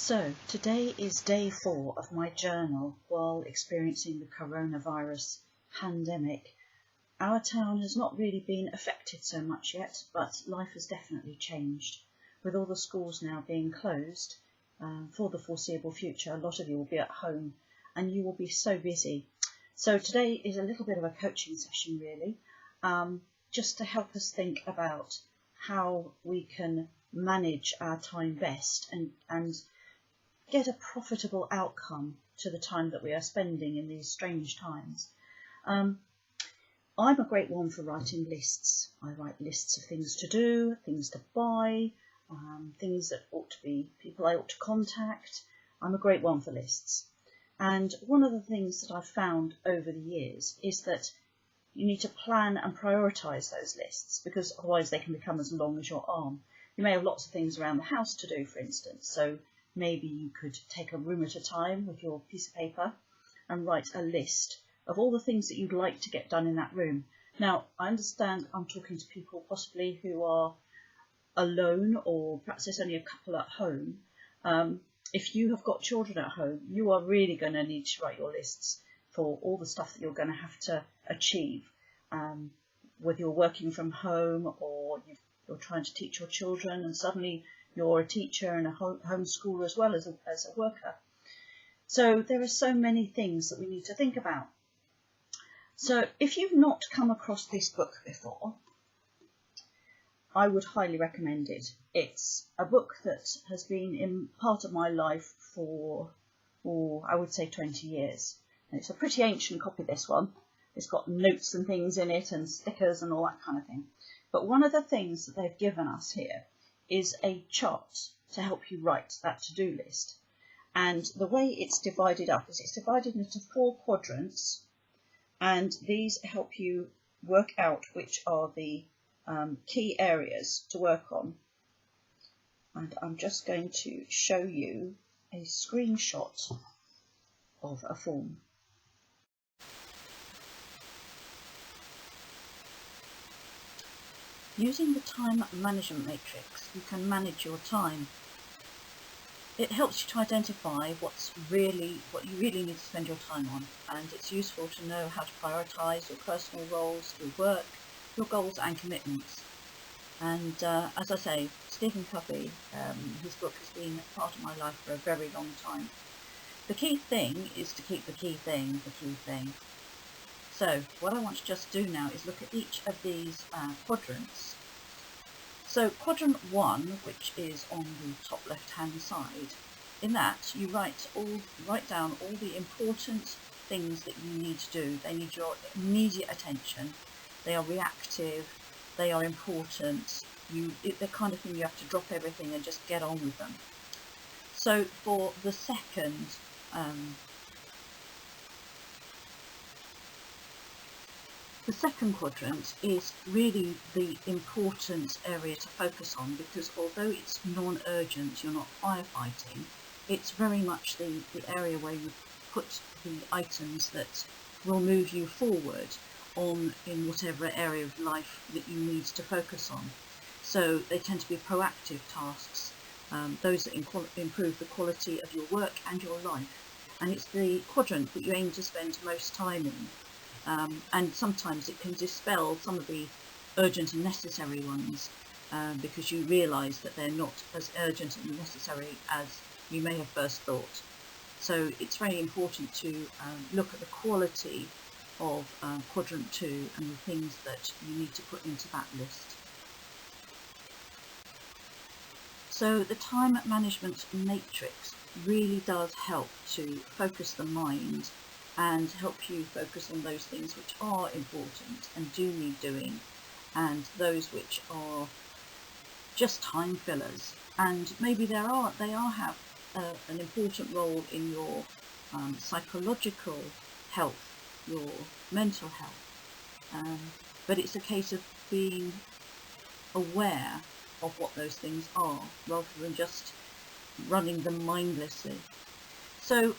So today is day 4 of my journal while experiencing the coronavirus pandemic. Our town has not really been affected so much yet, but life has definitely changed. With all the schools now being closed for the foreseeable future, a lot of you will be at home and you will be so busy. So today is a little bit of a coaching session really, just to help us think about how we can manage our time best and get a profitable outcome to the time that we are spending in these strange times. I'm a great one for writing lists. I write lists of things to do, things to buy, things that ought to be people I ought to contact. I'm a great one for lists. And one of the things that I've found over the years is that you need to plan and prioritise those lists, because otherwise they can become as long as your arm. You may have lots of things around the house to do, for instance, so maybe you could take a room at a time with your piece of paper and write a list of all the things that you'd like to get done in that room. Now, I understand I'm talking to people possibly who are alone, or perhaps there's only a couple at home. If you have got children at home, you are really going to need to write your lists for all the stuff that you're going to have to achieve, whether you're working from home or you're trying to teach your children and suddenly you're a teacher and a homeschooler as well as a worker. So there are so many things that we need to think about. So if you've not come across this book before, I would highly recommend it. It's a book that has been in part of my life for, I would say 20 years. And it's a pretty ancient copy, this one. It's got notes and things in it and stickers and all that kind of thing. But one of the things that they've given us here is a chart to help you write that to-do list. And the way it's divided up is it's divided into 4 quadrants, and these help you work out which are the key areas to work on. And I'm just going to show you a screenshot of a form. Using the time management matrix, you can manage your time. It helps you to identify what you really need to spend your time on, and it's useful to know how to prioritise your personal roles, your work, your goals and commitments. And as I say, Stephen Covey, his book has been part of my life for a very long time. The key thing is to keep the key thing the key thing. So what I want to just do now is look at each of these quadrants. So quadrant 1, which is on the top left hand side, in that you write down all the important things that you need to do. They need your immediate attention, they are reactive, they are important, the kind of thing you have to drop everything and just get on with them. So for the second quadrant is really the important area to focus on, because although it's non-urgent, you're not firefighting, it's very much the area where you put the items that will move you forward in whatever area of life that you need to focus on. So they tend to be proactive tasks, those that improve the quality of your work and your life. And it's the quadrant that you aim to spend most time in. And sometimes it can dispel some of the urgent and necessary ones, because you realise that they're not as urgent and necessary as you may have first thought. So it's very important to look at the quality of quadrant 2 and the things that you need to put into that list. So the time management matrix really does help to focus the mind and help you focus on those things which are important and do need doing, and those which are just time fillers. And maybe they have an important role in your psychological health, your mental health. But it's a case of being aware of what those things are, rather than just running them mindlessly. So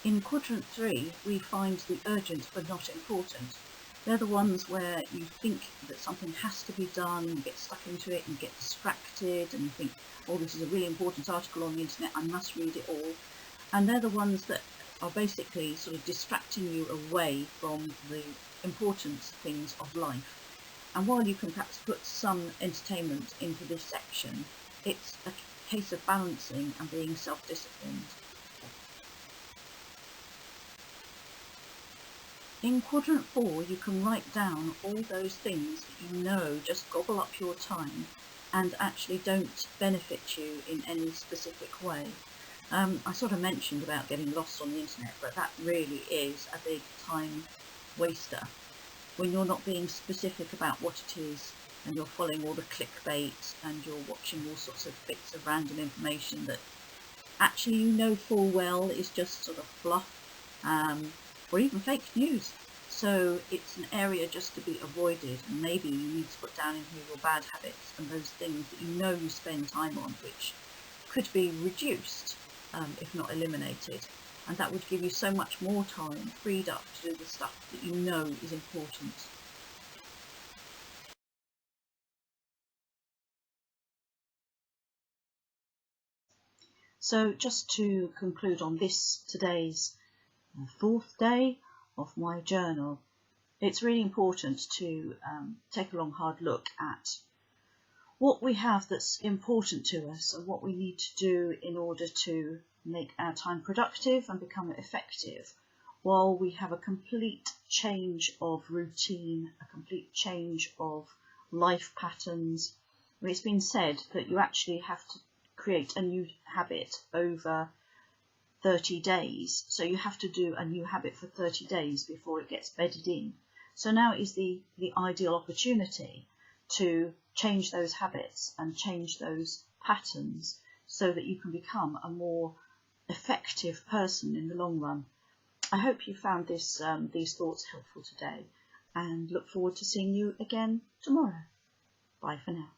in quadrant 3, we find the urgent but not important. They're the ones where you think that something has to be done, and you get stuck into it and get distracted, and you think, oh, this is a really important article on the internet, I must read it all. And they're the ones that are basically sort of distracting you away from the important things of life. And while you can perhaps put some entertainment into this section, it's a case of balancing and being self-disciplined. In quadrant 4, you can write down all those things that you know just gobble up your time and actually don't benefit you in any specific way. I sort of mentioned about getting lost on the internet, but that really is a big time waster. When you're not being specific about what it is, and you're following all the clickbait, and you're watching all sorts of bits of random information that actually you know full well is just sort of fluff, or even fake news. So it's an area just to be avoided, and maybe you need to put down in here your bad habits and those things that you know you spend time on, which could be reduced, if not eliminated. And that would give you so much more time freed up to do the stuff that you know is important. So just to conclude on today's 4th day of my journal, it's really important to take a long hard look at what we have that's important to us and what we need to do in order to make our time productive and become effective, while we have a complete change of routine, a complete change of life patterns. It's been said that you actually have to create a new habit over 30 days. So you have to do a new habit for 30 days before it gets bedded in. So now is the ideal opportunity to change those habits and change those patterns so that you can become a more effective person in the long run. I hope you found these thoughts helpful today, and look forward to seeing you again tomorrow. Bye for now.